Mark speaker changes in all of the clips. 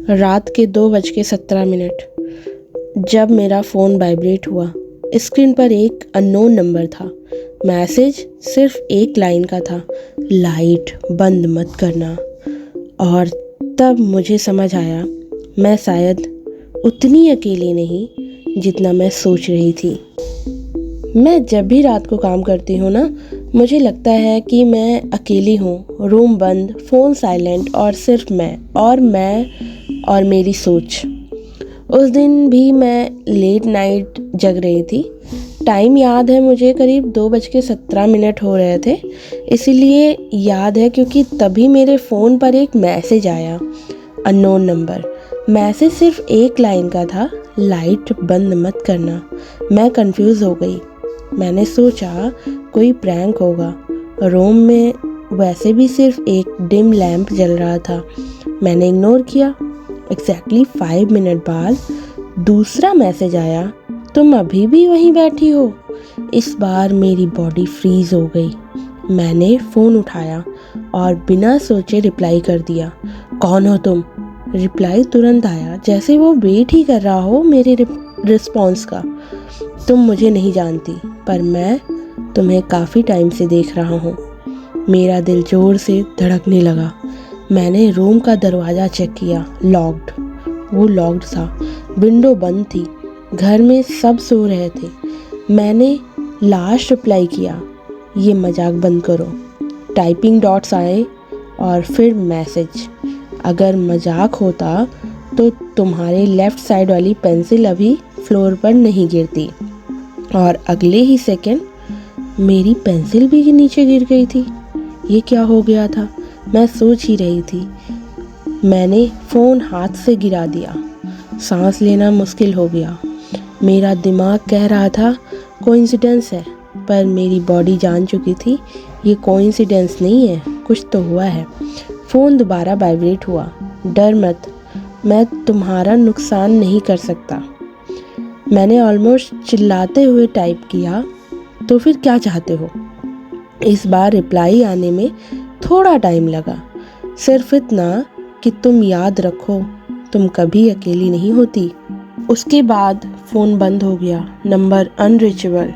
Speaker 1: रात के 2:17 जब मेरा फ़ोन वाइब्रेट हुआ। स्क्रीन पर एक अननोन नंबर था। मैसेज सिर्फ एक लाइन का था, लाइट बंद मत करना। और तब मुझे समझ आया, मैं शायद उतनी अकेली नहीं जितना मैं सोच रही थी। मैं जब भी रात को काम करती हूँ ना, मुझे लगता है कि मैं अकेली हूँ। रूम बंद, फ़ोन साइलेंट और सिर्फ मैं और मेरी सोच। उस दिन भी मैं लेट नाइट जग रही थी। टाइम याद है मुझे, करीब 2:17 हो रहे थे। इसीलिए याद है क्योंकि तभी मेरे फ़ोन पर एक मैसेज आया, अननोन नंबर। मैसेज सिर्फ एक लाइन का था, लाइट बंद मत करना। मैं कंफ्यूज हो गई। मैंने सोचा कोई प्रैंक होगा। रूम में वैसे भी सिर्फ एक डिम लैंप जल रहा था। मैंने इग्नोर किया। एग्जैक्टली 5 मिनट बाद दूसरा मैसेज आया, तुम अभी भी वहीं बैठी हो। इस बार मेरी बॉडी फ्रीज हो गई। मैंने फ़ोन उठाया और बिना सोचे रिप्लाई कर दिया, कौन हो तुम? रिप्लाई तुरंत आया, जैसे वो वेट ही कर रहा हो मेरे रिस्पॉन्स का। तुम मुझे नहीं जानती, पर मैं तुम्हें काफ़ी टाइम से देख रहा हूँ। मेरा दिल ज़ोर से धड़कने लगा। मैंने रूम का दरवाज़ा चेक किया, लॉक्ड। वो लॉक्ड था, विंडो बंद थी, घर में सब सो रहे थे। मैंने लास्ट रिप्लाई किया, ये मजाक बंद करो। टाइपिंग डॉट्स आए और फिर मैसेज, अगर मजाक होता तो तुम्हारे लेफ़्ट साइड वाली पेंसिल अभी फ्लोर पर नहीं गिरती। और अगले ही सेकंड मेरी पेंसिल भी नीचे गिर गई थी। ये क्या हो गया था, मैं सोच ही रही थी। मैंने फ़ोन हाथ से गिरा दिया। सांस लेना मुश्किल हो गया। मेरा दिमाग कह रहा था कोइंसिडेंस है, पर मेरी बॉडी जान चुकी थी ये कोइंसिडेंस नहीं है, कुछ तो हुआ है। फ़ोन दोबारा वाइब्रेट हुआ। डर मत, मैं तुम्हारा नुकसान नहीं कर सकता। मैंने ऑलमोस्ट चिल्लाते हुए टाइप किया, तो फिर क्या चाहते हो? इस बार रिप्लाई आने में थोड़ा टाइम लगा, सिर्फ इतना कि तुम याद रखो, तुम कभी अकेली नहीं होती। उसके बाद फ़ोन बंद हो गया, नंबर अनरीचेबल।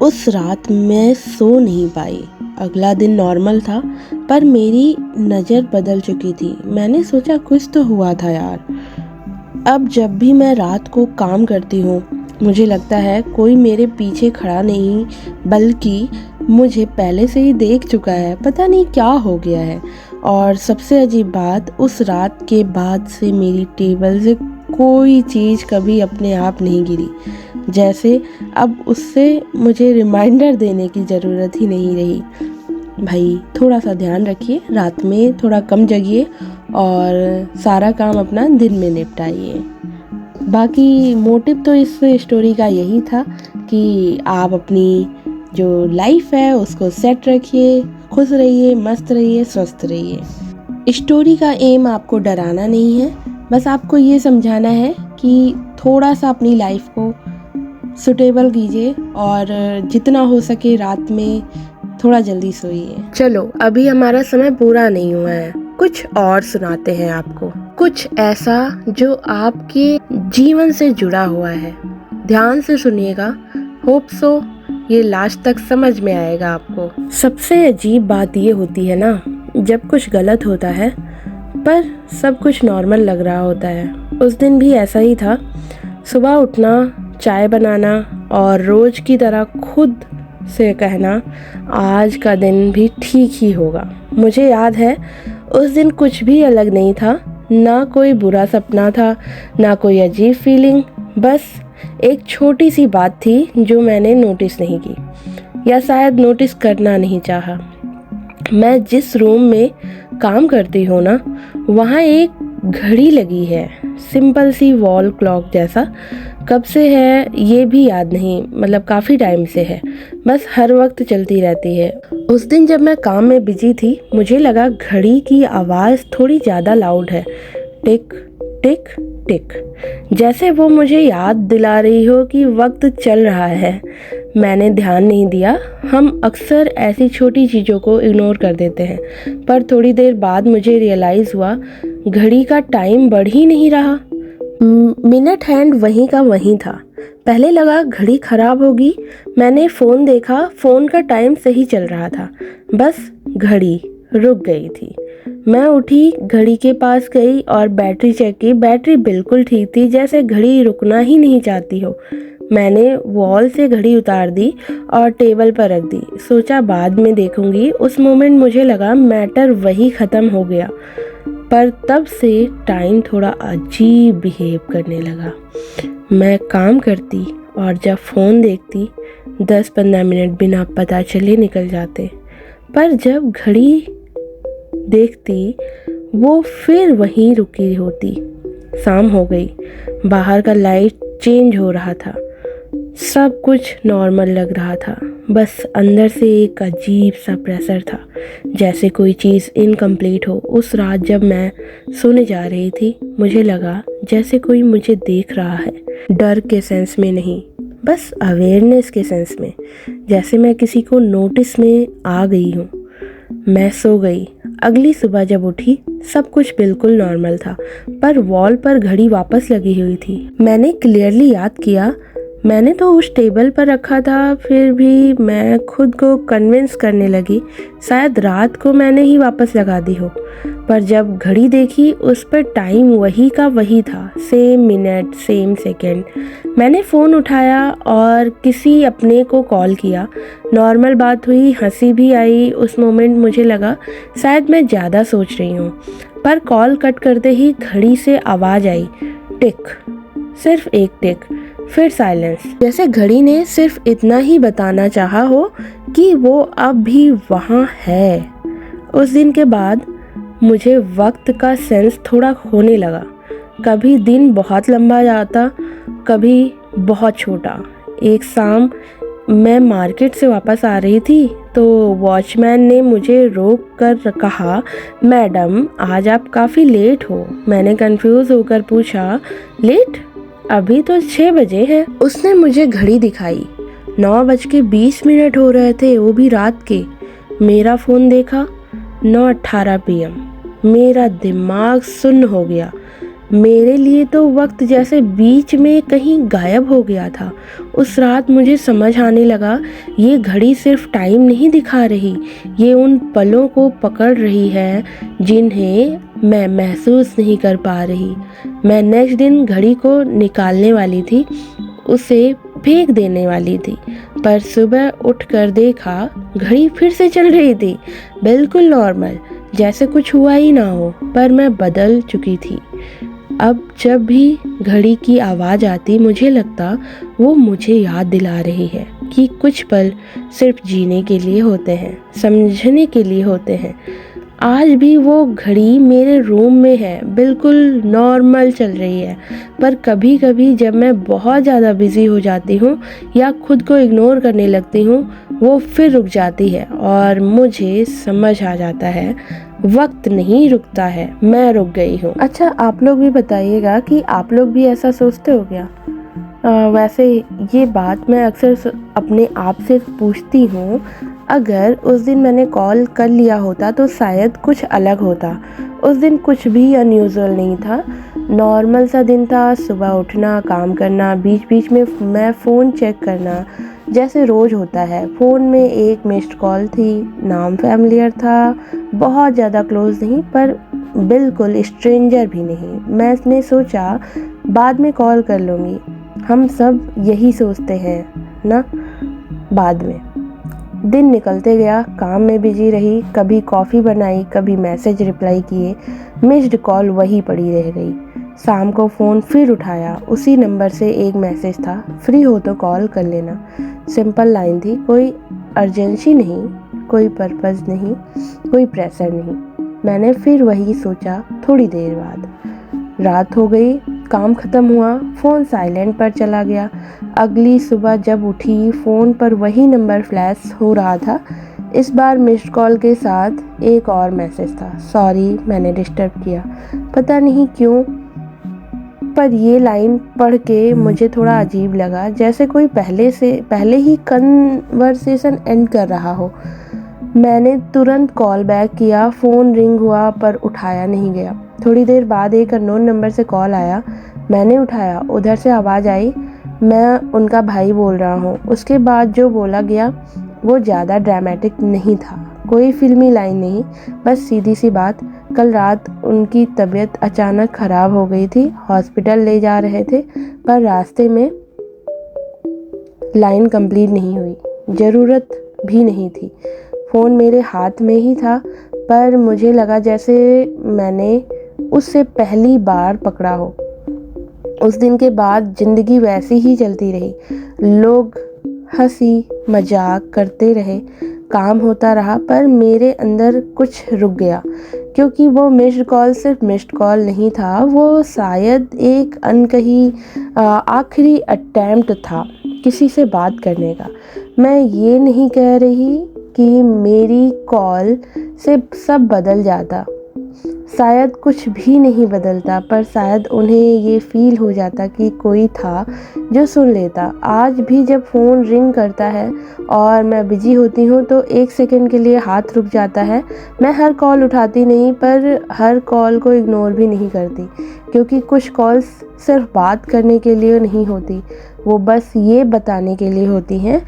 Speaker 1: उस रात मैं सो नहीं पाई। अगला दिन नॉर्मल था, पर मेरी नज़र बदल चुकी थी। मैंने सोचा कुछ तो हुआ था यार। अब जब भी मैं रात को काम करती हूँ, मुझे लगता है कोई मेरे पीछे खड़ा नहीं, बल्कि मुझे पहले से ही देख चुका है। पता नहीं क्या हो गया है। और सबसे अजीब बात, उस रात के बाद से मेरी टेबल से कोई चीज़ कभी अपने आप नहीं गिरी। जैसे अब उससे मुझे रिमाइंडर देने की ज़रूरत ही नहीं रही। भाई थोड़ा सा ध्यान रखिए, रात में थोड़ा कम जगिए और सारा काम अपना दिन में निपटाइए। बाकी मोटिव तो इस स्टोरी का यही था कि आप अपनी जो लाइफ है उसको सेट रखिए, खुश रहिए, मस्त रहिए, स्वस्थ रहिए। स्टोरी का एम आपको डराना नहीं है, बस आपको ये समझाना है कि थोड़ा सा अपनी लाइफ को सुटेबल कीजिए और जितना हो सके रात में थोड़ा जल्दी सोइए। चलो, अभी हमारा समय पूरा नहीं हुआ है, कुछ और सुनाते हैं आपको, कुछ ऐसा जो आपके जीवन से जुड़ा हुआ है। ध्यान से सुनिएगा, होप सो ये लास्ट तक समझ में आएगा आपको। सबसे अजीब बात ये होती है ना, जब कुछ गलत होता है पर सब कुछ नॉर्मल लग रहा होता है। उस दिन भी ऐसा ही था। सुबह उठना, चाय बनाना और रोज की तरह खुद से कहना, आज का दिन भी ठीक ही होगा। मुझे याद है उस दिन कुछ भी अलग नहीं था, ना कोई बुरा सपना था, ना कोई अजीब फीलिंग। बस एक छोटी सी बात थी जो मैंने नोटिस नहीं की, या शायद नोटिस करना नहीं चाहा। मैं जिस रूम में काम करती हूँ ना, वहाँ एक घड़ी लगी है, सिंपल सी वॉल क्लॉक जैसा। कब से है ये भी याद नहीं, मतलब काफ़ी टाइम से है, बस हर वक्त चलती रहती है। उस दिन जब मैं काम में बिजी थी, मुझे लगा घड़ी की आवाज़ थोड़ी ज़्यादा लाउड है, टिक टिक टिक, जैसे वो मुझे याद दिला रही हो कि वक्त चल रहा है। मैंने ध्यान नहीं दिया। हम अक्सर ऐसी छोटी चीज़ों को इग्नोर कर देते हैं, पर थोड़ी देर बाद मुझे रियलाइज़ हुआ घड़ी का टाइम बढ़ ही नहीं रहा। मिनट हैंड वहीं का वहीं था। पहले लगा घड़ी खराब होगी। मैंने फ़ोन देखा, फ़ोन का टाइम सही चल रहा था, बस घड़ी रुक गई थी। मैं उठी, घड़ी के पास गई और बैटरी चेक की। बैटरी बिल्कुल ठीक थी, जैसे घड़ी रुकना ही नहीं चाहती हो। मैंने वॉल से घड़ी उतार दी और टेबल पर रख दी। सोचा बाद में देखूंगी। उस मोमेंट मुझे लगा मैटर वही ख़त्म हो गया, पर तब से टाइम थोड़ा अजीब बिहेव करने लगा। मैं काम करती और जब फ़ोन देखती 10-15 मिनट बिना पता चले निकल जाते, पर जब घड़ी देखती वो फिर वहीं रुकी होती। शाम हो गई, बाहर का लाइट चेंज हो रहा था, सब कुछ नॉर्मल लग रहा था, बस अंदर से एक अजीब सा प्रेशर था, जैसे कोई चीज़ इनकम्प्लीट हो। उस रात जब मैं सोने जा रही थी, मुझे लगा जैसे कोई मुझे देख रहा है, डर के सेंस में नहीं, बस अवेयरनेस के सेंस में, जैसे मैं किसी को नोटिस में आ गई हूँ। मैं सो गई। अगली सुबह जब उठी, सब कुछ बिल्कुल नॉर्मल था, पर वॉल पर घड़ी वापस लगी हुई थी। मैंने क्लियरली याद किया, मैंने तो उस टेबल पर रखा था। फिर भी मैं खुद को कन्विंस करने लगी शायद रात को मैंने ही वापस लगा दी हो। पर जब घड़ी देखी, उस पर टाइम वही का वही था, सेम मिनट सेम सेकंड। मैंने फ़ोन उठाया और किसी अपने को कॉल किया। नॉर्मल बात हुई, हंसी भी आई। उस मोमेंट मुझे लगा शायद मैं ज़्यादा सोच रही हूँ, पर कॉल कट करते ही घड़ी से आवाज़ आई, टिक, सिर्फ एक टिक, फिर साइलेंस, जैसे घड़ी ने सिर्फ इतना ही बताना चाहा हो कि वो अब भी वहाँ है। उस दिन के बाद मुझे वक्त का सेंस थोड़ा खोने लगा। कभी दिन बहुत लंबा जाता, कभी बहुत छोटा। एक शाम मैं मार्केट से वापस आ रही थी तो वॉचमैन ने मुझे रोक कर कहा, मैडम आज आप काफ़ी लेट हो। मैंने कंफ्यूज होकर पूछा, लेट? अभी तो 6 बजे हैं। उसने मुझे घड़ी दिखाई, 9:20 हो रहे थे, वो भी रात के। मेरा फ़ोन देखा, 9:18 PM। मेरा दिमाग सुन्न हो गया। मेरे लिए तो वक्त जैसे बीच में कहीं गायब हो गया था। उस रात मुझे समझ आने लगा, ये घड़ी सिर्फ टाइम नहीं दिखा रही, ये उन पलों को पकड़ रही है जिन्हें मैं महसूस नहीं कर पा रही। मैं नेक्स्ट दिन घड़ी को निकालने वाली थी, उसे फेंक देने वाली थी, पर सुबह उठकर देखा घड़ी फिर से चल रही थी, बिल्कुल नॉर्मल, जैसे कुछ हुआ ही ना हो। पर मैं बदल चुकी थी। अब जब भी घड़ी की आवाज़ आती, मुझे लगता वो मुझे याद दिला रही है कि कुछ पल सिर्फ जीने के लिए होते हैं, समझने के लिए होते हैं। आज भी वो घड़ी मेरे रूम में है, बिल्कुल नॉर्मल चल रही है, पर कभी कभी जब मैं बहुत ज़्यादा बिजी हो जाती हूँ या खुद को इग्नोर करने लगती हूँ, वो फिर रुक जाती है और मुझे समझ आ जाता है वक्त नहीं रुकता है, मैं रुक गई हूँ। अच्छा, आप लोग भी बताइएगा कि आप लोग भी ऐसा सोचते हो क्या? वैसे ये बात मैं अक्सर अपने आप से पूछती हूँ। अगर उस दिन मैंने कॉल कर लिया होता तो शायद कुछ अलग होता। उस दिन कुछ भी अनयूजुअल नहीं था, नॉर्मल सा दिन था। सुबह उठना, काम करना, बीच बीच में मैं फ़ोन चेक करना जैसे रोज़ होता है। फ़ोन में एक मिस्ड कॉल थी, नाम फैमिलियर था, बहुत ज़्यादा क्लोज नहीं पर बिल्कुल स्ट्रेंजर भी नहीं। मैंने सोचा बाद में कॉल कर लूँगी। हम सब यही सोचते हैं ना, बाद में। दिन निकलते गया, काम में बिजी रही, कभी कॉफ़ी बनाई, कभी मैसेज रिप्लाई किए, मिस्ड कॉल वही पड़ी रह गई। शाम को फ़ोन फिर उठाया, उसी नंबर से एक मैसेज था, फ्री हो तो कॉल कर लेना। सिंपल लाइन थी, कोई अर्जेंसी नहीं, कोई पर्पज़ नहीं, कोई प्रेशर नहीं। मैंने फिर वही सोचा। थोड़ी देर बाद रात हो गई, काम ख़त्म हुआ, फ़ोन साइलेंट पर चला गया। अगली सुबह जब उठी, फ़ोन पर वही नंबर फ्लैश हो रहा था। इस बार मिस्ड कॉल के साथ एक और मैसेज था, सॉरी मैंने डिस्टर्ब किया। पता नहीं क्यों पर ये लाइन पढ़ के मुझे थोड़ा अजीब लगा, जैसे कोई पहले ही कन्वर्सेशन एंड कर रहा हो। मैंने तुरंत कॉल बैक किया। फ़ोन रिंग हुआ पर उठाया नहीं गया। थोड़ी देर बाद एक अननोन नंबर से कॉल आया। मैंने उठाया। उधर से आवाज़ आई, मैं उनका भाई बोल रहा हूँ। उसके बाद जो बोला गया वो ज़्यादा ड्रामेटिक नहीं था, कोई फिल्मी लाइन नहीं, बस सीधी सी बात। कल रात उनकी तबीयत अचानक ख़राब हो गई थी, हॉस्पिटल ले जा रहे थे, पर रास्ते में लाइन कंप्लीट नहीं हुई। ज़रूरत भी नहीं थी। फ़ोन मेरे हाथ में ही था, पर मुझे लगा जैसे मैंने उससे पहली बार पकड़ा हो। उस दिन के बाद ज़िंदगी वैसी ही चलती रही। लोग हंसी मजाक करते रहे, काम होता रहा, पर मेरे अंदर कुछ रुक गया, क्योंकि वो मिस्ड कॉल सिर्फ मिस्ड कॉल नहीं था, वो शायद एक अनकही आखिरी अटेम्प्ट था किसी से बात करने का। मैं ये नहीं कह रही कि मेरी कॉल से सब बदल जाता, शायद कुछ भी नहीं बदलता, पर शायद उन्हें ये फील हो जाता कि कोई था जो सुन लेता। आज भी जब फ़ोन रिंग करता है और मैं बिजी होती हूँ तो एक सेकंड के लिए हाथ रुक जाता है। मैं हर कॉल उठाती नहीं, पर हर कॉल को इग्नोर भी नहीं करती, क्योंकि कुछ कॉल्स सिर्फ बात करने के लिए नहीं होती, वो बस ये बताने के लिए होती हैं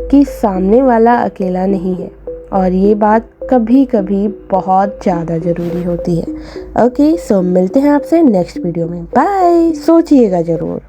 Speaker 1: कि सामने वाला अकेला नहीं है। और ये बात कभी कभी बहुत ज़्यादा ज़रूरी होती है। ओके, सो मिलते हैं आपसे नेक्स्ट वीडियो में। बाय। सोचिएगा ज़रूर।